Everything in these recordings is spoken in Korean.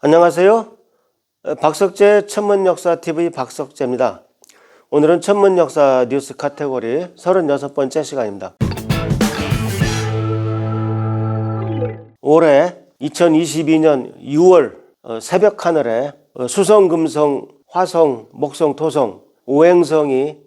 안녕하세요. 박석재 천문역사TV 박석재입니다. 오늘은 천문역사 뉴스 카테고리 36번째 시간입니다. 올해 2022년 6월 새벽 하늘에 수성, 금성, 화성, 목성, 토성 5행성이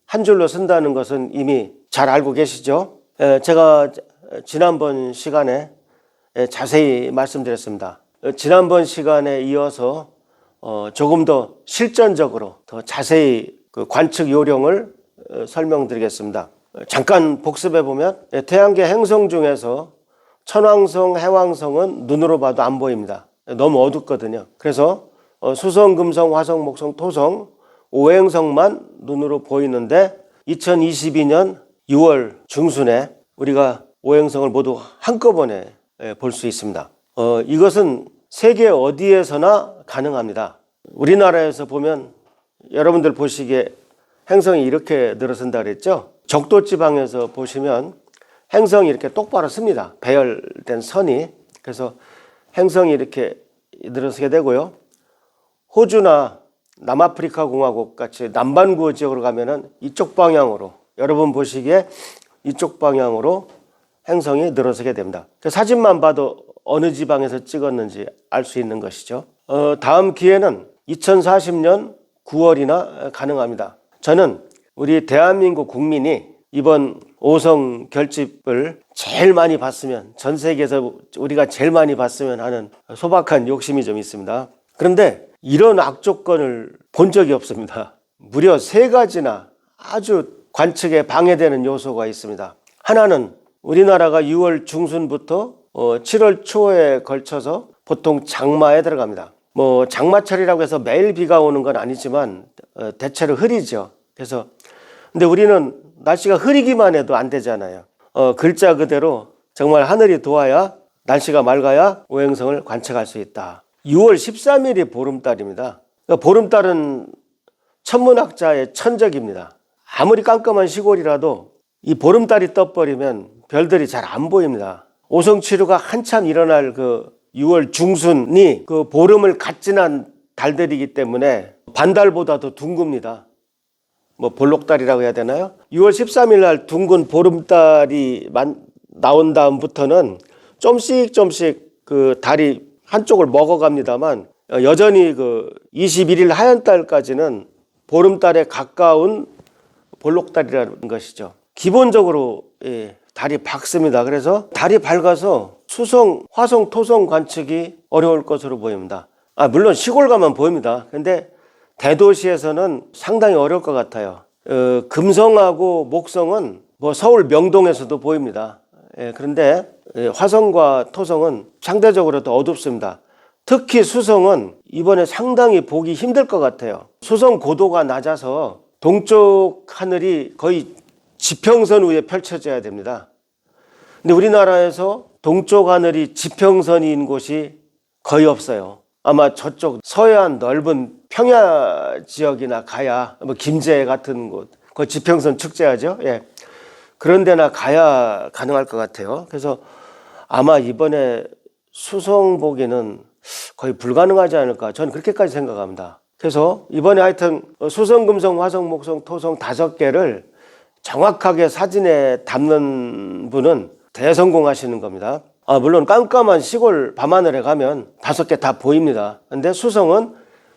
한 줄로 쓴다는 것은 이미 잘 알고 계시죠? 제가 지난번 시간에 자세히 말씀드렸습니다. 지난번 시간에 이어서 조금 더 실전적으로 더 자세히 그 관측 요령을 설명드리겠습니다. 잠깐 복습해 보면 태양계 행성 중에서 천왕성, 해왕성은 눈으로 봐도 안 보입니다. 너무 어둡거든요. 그래서 수성, 금성, 화성, 목성, 토성 5행성만 눈으로 보이는데 2022년 6월 중순에 우리가 5행성을 모두 한꺼번에 볼 수 있습니다. 이것은 세계 어디에서나 가능합니다. 우리나라에서 보면 여러분들 보시기에 행성이 이렇게 늘어선다 그랬죠? 적도지방에서 보시면 행성이 이렇게 똑바로 씁니다. 배열된 선이. 그래서 행성이 이렇게 늘어서게 되고요. 호주나 남아프리카 공화국 같이 남반구 지역으로 가면은 이쪽 방향으로, 여러분 보시기에 이쪽 방향으로 행성이 늘어서게 됩니다. 그 사진만 봐도 어느 지방에서 찍었는지 알 수 있는 것이죠. 다음 기회는 2040년 9월이나 가능합니다. 저는 우리 대한민국 국민이 이번 5성 결집을 제일 많이 봤으면, 전 세계에서 우리가 제일 많이 봤으면 하는 소박한 욕심이 좀 있습니다. 그런데 이런 악조건을 본 적이 없습니다. 무려 3가지나 아주 관측에 방해되는 요소가 있습니다. 하나는 우리나라가 6월 중순부터 7월 초에 걸쳐서 보통 장마에 들어갑니다. 장마철이라고 해서 매일 비가 오는 건 아니지만 대체로 흐리죠. 그래서 근데 우리는 날씨가 흐리기만 해도 안 되잖아요. 글자 그대로 정말 하늘이 도와야, 날씨가 맑아야 오행성을 관측할 수 있다. 6월 13일이 보름달입니다. 그러니까 보름달은 천문학자의 천적입니다. 아무리 깜깜한 시골이라도 이 보름달이 떠버리면 별들이 잘 안 보입니다. 오성치류가 한참 일어날 그 6월 중순이 그 보름을 갓 지난 달들이기 때문에 반달보다도 둥굽니다. 볼록달이라고 해야 되나요? 6월 13일 날 둥근 보름달이 나온 다음부터는 좀씩 그 달이 한쪽을 먹어갑니다만 여전히 그 21일 하얀 달까지는 보름달에 가까운 볼록달이라는 것이죠. 기본적으로 달이 밝습니다. 그래서 달이 밝아서 수성, 화성, 토성 관측이 어려울 것으로 보입니다. 물론 시골 가면 보입니다. 근데 대도시에서는 상당히 어려울 것 같아요. 금성하고 목성은 서울 명동에서도 보입니다. 그런데 화성과 토성은 상대적으로 더 어둡습니다. 특히 수성은 이번에 상당히 보기 힘들 것 같아요. 수성 고도가 낮아서 동쪽 하늘이 거의 지평선 위에 펼쳐져야 됩니다. 근데 우리나라에서 동쪽 하늘이 지평선인 곳이 거의 없어요. 아마 저쪽 서해안 넓은 평야 지역이나 가야, 김제 같은 곳, 그 지평선 축제하죠. 그런 데나 가야 가능할 것 같아요. 그래서 아마 이번에 수성 보기는 거의 불가능하지 않을까, 저는 그렇게까지 생각합니다. 그래서 이번에 하여튼 수성, 금성, 화성, 목성, 토성 5개를 정확하게 사진에 담는 분은 대성공하시는 겁니다. 물론 깜깜한 시골 밤하늘에 가면 5개 다 보입니다. 근데 수성은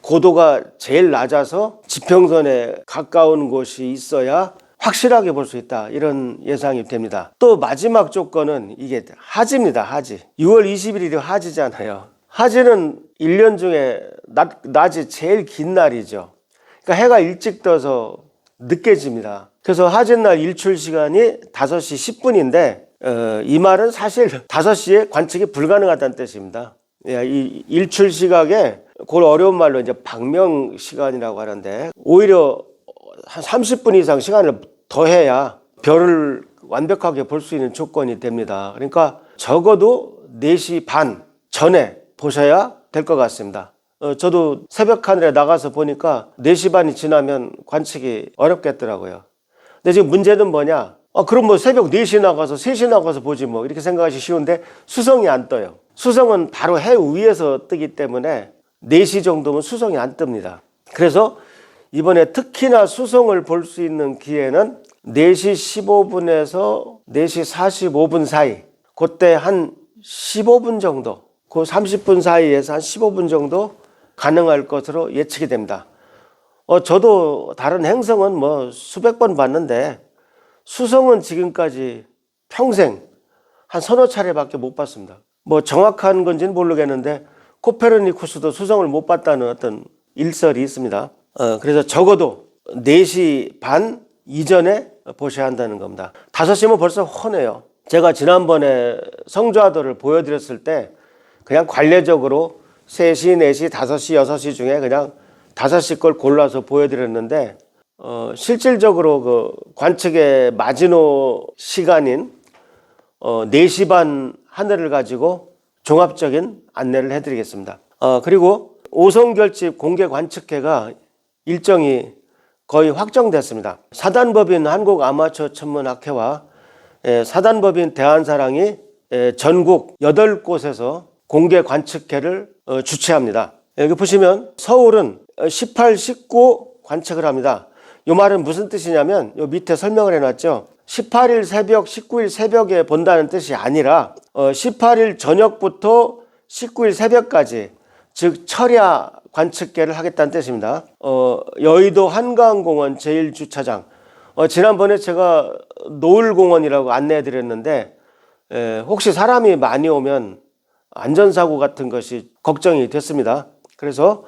고도가 제일 낮아서 지평선에 가까운 곳이 있어야 확실하게 볼 수 있다, 이런 예상이 됩니다. 또 마지막 조건은 이게 하지입니다. 하지. 6월 21일이 하지잖아요. 하지는 1년 중에 낮이 제일 긴 날이죠. 그러니까 해가 일찍 떠서 늦게 집니다. 그래서 하진날 일출 시간이 5시 10분인데 이 말은 사실 5시에 관측이 불가능하다는 뜻입니다. 이 일출 시각에 그걸 어려운 말로 이제 박명 시간이라고 하는데, 오히려 한 30분 이상 시간을 더해야 별을 완벽하게 볼 수 있는 조건이 됩니다. 그러니까 적어도 4시 반 전에 보셔야 될 것 같습니다. 저도 새벽 하늘에 나가서 보니까 4시 반이 지나면 관측이 어렵겠더라고요. 근데 지금 문제는 뭐냐? 그럼 뭐 새벽 4시 나가서 3시 나가서 보지 뭐 이렇게 생각하시 쉬운데 수성이 안 떠요. 수성은 바로 해 위에서 뜨기 때문에 4시 정도면 수성이 안 뜹니다. 그래서 이번에 특히나 수성을 볼 수 있는 기회는 4시 15분에서 4시 45분 사이, 그때 한 15분 정도, 그 30분 사이에서 한 15분 정도 가능할 것으로 예측이 됩니다. 저도 다른 행성은 뭐 수백 번 봤는데 수성은 지금까지 평생 한 서너 차례밖에 못 봤습니다. 뭐 정확한 건지는 모르겠는데 코페르니쿠스도 수성을 못 봤다는 어떤 일설이 있습니다. 그래서 적어도 4시 반 이전에 보셔야 한다는 겁니다. 5시면 벌써 훤해요. 제가 지난번에 성좌도를 보여드렸을 때 그냥 관례적으로 3시, 4시, 5시, 6시 중에 그냥 5시 걸 골라서 보여드렸는데 실질적으로 그 관측의 마지노 시간인 4시 반 하늘을 가지고 종합적인 안내를 해드리겠습니다. 그리고 오성결집 공개 관측회가 일정이 거의 확정됐습니다. 사단법인 한국아마추어천문학회와 사단법인 대한사랑이 전국 8곳에서 공개 관측회를 주최합니다. 여기 보시면 서울은 18, 19 관측을 합니다. 이 말은 무슨 뜻이냐면 요 밑에 설명을 해놨죠. 18일 새벽, 19일 새벽에 본다는 뜻이 아니라 18일 저녁부터 19일 새벽까지, 즉 철야 관측계를 하겠다는 뜻입니다. 여의도 한강공원 제1주차장, 지난번에 제가 노을공원이라고 안내해 드렸는데 혹시 사람이 많이 오면 안전사고 같은 것이 걱정이 됐습니다. 그래서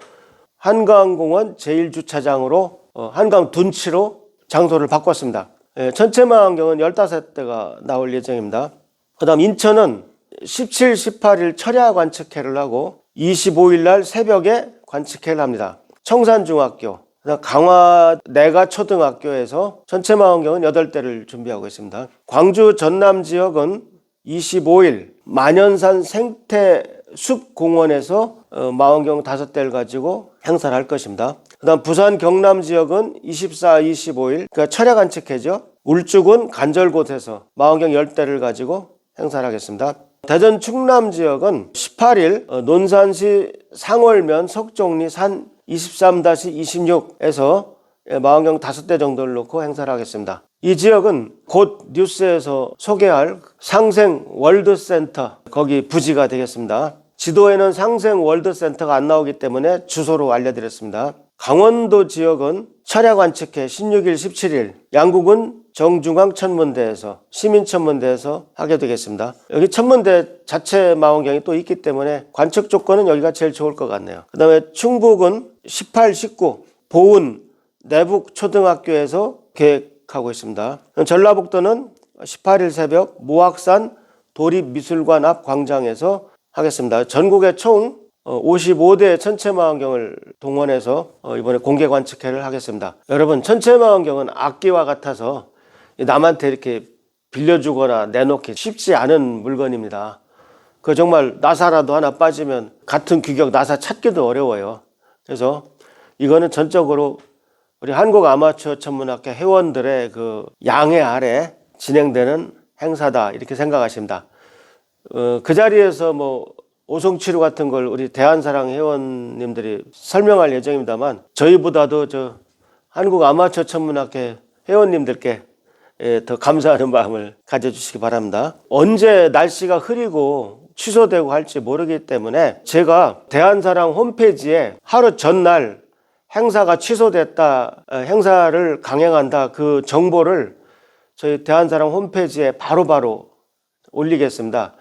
한강공원 제1주차장으로 한강 둔치로 장소를 바꿨습니다. 천체망원경은 15대가 나올 예정입니다. 그 다음 인천은 17, 18일 철야 관측회를 하고 25일 날 새벽에 관측회를 합니다. 청산중학교, 강화 내가초등학교에서 천체망원경은 8대를 준비하고 있습니다. 광주 전남 지역은 25일 만연산 생태숲공원에서 망원경 5대를 가지고 행사를 할 것입니다. 그 다음 부산 경남 지역은 24, 25일 그러니까 철야 관측회죠. 울주군 간절곶에서 망원경 10대를 가지고 행사를 하겠습니다. 대전 충남 지역은 18일 논산시 상월면 석종리 산 23-26에서 망원경 5대 정도를 놓고 행사를 하겠습니다. 이 지역은 곧 뉴스에서 소개할 상생 월드센터, 거기 부지가 되겠습니다. 지도에는 상생 월드센터가 안 나오기 때문에 주소로 알려드렸습니다. 강원도 지역은 철야 관측회 16일, 17일 양국은 정중앙천문대에서 시민천문대에서 하게 되겠습니다. 여기 천문대 자체 망원경이 또 있기 때문에 관측 조건은 여기가 제일 좋을 것 같네요. 그 다음에 충북은 18, 19 보은 내북초등학교에서 계획하고 있습니다. 전라북도는 18일 새벽 모악산 도립미술관 앞 광장에서 하겠습니다. 전국에 총 55대 천체망원경을 동원해서 이번에 공개 관측회를 하겠습니다. 여러분, 천체망원경은 악기와 같아서 남한테 이렇게 빌려주거나 내놓기 쉽지 않은 물건입니다. 그 정말 나사라도 하나 빠지면 같은 규격 나사 찾기도 어려워요. 그래서 이거는 전적으로 우리 한국아마추어천문학회 회원들의 그 양해 아래 진행되는 행사다, 이렇게 생각하십니다. 그 자리에서 뭐 오송치료 같은 걸 우리 대한사랑 회원님들이 설명할 예정입니다만 저희보다도 저 한국아마추어천문학회 회원님들께 더 감사하는 마음을 가져주시기 바랍니다. 언제 날씨가 흐리고 취소되고 할지 모르기 때문에 제가 대한사랑 홈페이지에 하루 전날 행사가 취소됐다, 행사를 강행한다, 그 정보를 저희 대한사랑 홈페이지에 바로바로 올리겠습니다.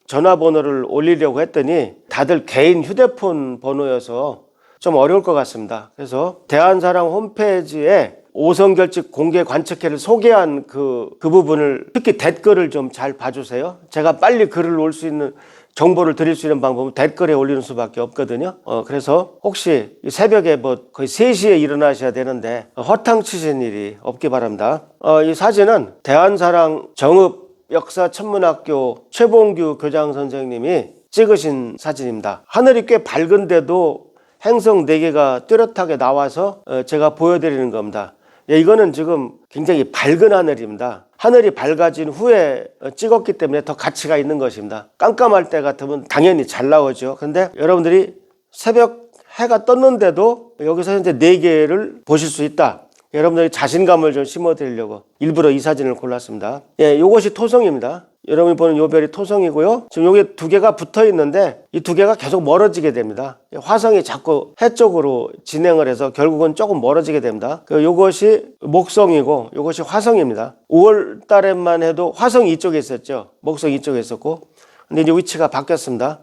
전화번호를 올리려고 했더니 다들 개인 휴대폰 번호여서 좀 어려울 것 같습니다. 그래서 대한사랑 홈페이지에 오성결집 공개 관측회를 소개한 그 부분을 특히 댓글을 좀 잘 봐주세요. 제가 빨리 글을 올 수 있는, 정보를 드릴 수 있는 방법은 댓글에 올리는 수밖에 없거든요. 그래서 혹시 새벽에 뭐 거의 3시에 일어나셔야 되는데 허탕치신 일이 없기 바랍니다. 이 사진은 대한사랑 정읍역사천문학교 최봉규 교장 선생님이 찍으신 사진입니다. 하늘이 꽤 밝은데도 행성 4개가 뚜렷하게 나와서 제가 보여드리는 겁니다. 이거는 지금 굉장히 밝은 하늘입니다. 하늘이 밝아진 후에 찍었기 때문에 더 가치가 있는 것입니다. 깜깜할 때 같으면 당연히 잘 나오죠. 그런데 여러분들이 새벽 해가 떴는데도 여기서 현재 4개를 보실 수 있다. 여러분들이 자신감을 좀 심어드리려고 일부러 이 사진을 골랐습니다. 예, 이것이 토성입니다. 여러분이 보는 요 별이 토성이고요. 지금 여기 2개가 붙어 있는데 이 2개가 계속 멀어지게 됩니다. 화성이 자꾸 해 쪽으로 진행을 해서 결국은 조금 멀어지게 됩니다. 요것이 목성이고 요것이 화성입니다. 5월 달에만 해도 화성이 이쪽에 있었죠. 목성이 이쪽에 있었고. 근데 이제 위치가 바뀌었습니다.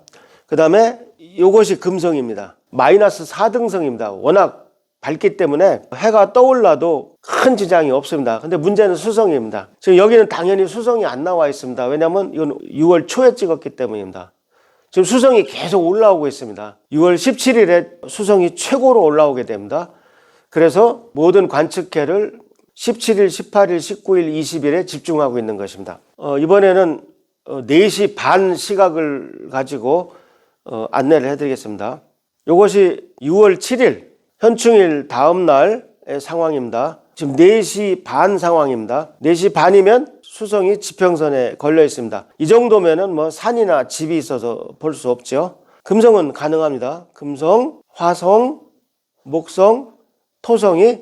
그 다음에 요것이 금성입니다. 마이너스 4등성입니다. 워낙 밝기 때문에 해가 떠올라도 큰 지장이 없습니다. 근데 문제는 수성입니다. 지금 여기는 당연히 수성이 안 나와 있습니다. 왜냐하면 이건 6월 초에 찍었기 때문입니다. 지금 수성이 계속 올라오고 있습니다. 6월 17일에 수성이 최고로 올라오게 됩니다. 그래서 모든 관측해를 17일, 18일, 19일, 20일에 집중하고 있는 것입니다. 이번에는 4시 반 시각을 가지고 안내를 해드리겠습니다. 이것이 6월 7일 현충일 다음 날의 상황입니다. 지금 4시 반 상황입니다. 4시 반이면 수성이 지평선에 걸려 있습니다. 이 정도면은 뭐 산이나 집이 있어서 볼 수 없죠. 금성은 가능합니다. 금성, 화성, 목성, 토성이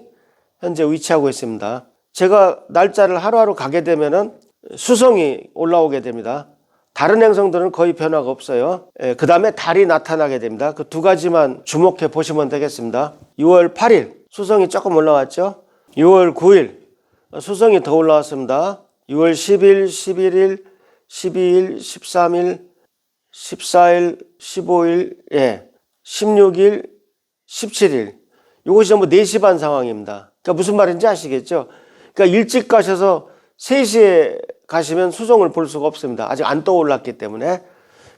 현재 위치하고 있습니다. 제가 날짜를 하루하루 가게 되면은 수성이 올라오게 됩니다. 다른 행성들은 거의 변화가 없어요. 그 다음에 달이 나타나게 됩니다. 그 2가지만 주목해 보시면 되겠습니다. 6월 8일 수성이 조금 올라왔죠. 6월 9일 수성이 더 올라왔습니다. 6월 10일, 11일, 12일, 13일, 14일, 15일, 16일, 17일. 이것이 전부 4시 반 상황입니다. 그러니까 무슨 말인지 아시겠죠? 그러니까 일찍 가셔서 3시에 가시면 수성을 볼 수가 없습니다. 아직 안 떠올랐기 때문에.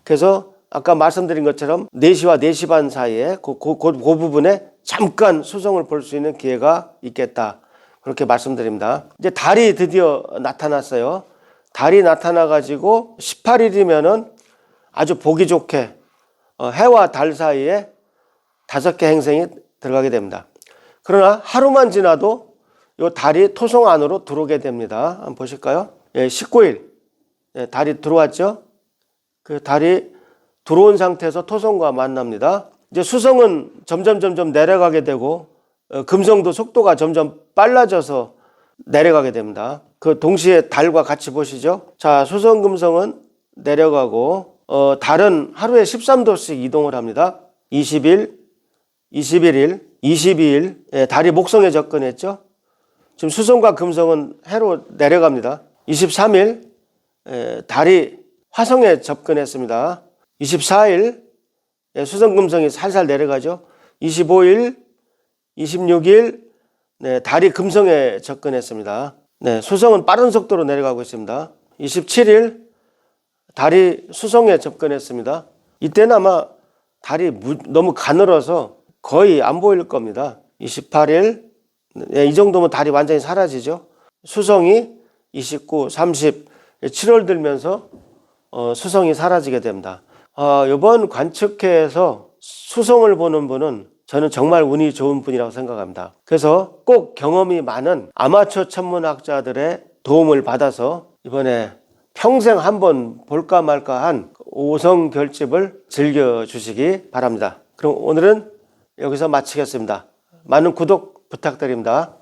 그래서 아까 말씀드린 것처럼 4시와 4시 반 사이에 그 부분에 잠깐 수성을 볼 수 있는 기회가 있겠다. 그렇게 말씀드립니다. 이제 달이 드디어 나타났어요. 달이 나타나가지고 18일이면은 아주 보기 좋게 해와 달 사이에 5개 행성이 들어가게 됩니다. 그러나 하루만 지나도 이 달이 토성 안으로 들어오게 됩니다. 한번 보실까요? 19일 달이 들어왔죠. 그 달이 들어온 상태에서 토성과 만납니다. 이제 수성은 점점 내려가게 되고 금성도 속도가 점점 빨라져서 내려가게 됩니다. 그 동시에 달과 같이 보시죠. 자, 수성 금성은 내려가고 달은 하루에 13도씩 이동을 합니다. 20일, 21일, 22일 달이 목성에 접근했죠. 지금 수성과 금성은 해로 내려갑니다. 23일 달이 화성에 접근했습니다. 24일 수성금성이 살살 내려가죠. 25일, 26일 달이 금성에 접근했습니다. 수성은 빠른 속도로 내려가고 있습니다. 27일 달이 수성에 접근했습니다. 이때는 아마 달이 너무 가늘어서 거의 안 보일 겁니다. 28일 이 정도면 달이 완전히 사라지죠. 수성이 29, 30, 7월 들면서 수성이 사라지게 됩니다. 이번 관측해에서 수성을 보는 분은 저는 정말 운이 좋은 분이라고 생각합니다. 그래서 꼭 경험이 많은 아마추어 천문학자들의 도움을 받아서 이번에 평생 한번 볼까 말까한 5성 결집을 즐겨주시기 바랍니다. 그럼 오늘은 여기서 마치겠습니다. 많은 구독 부탁드립니다.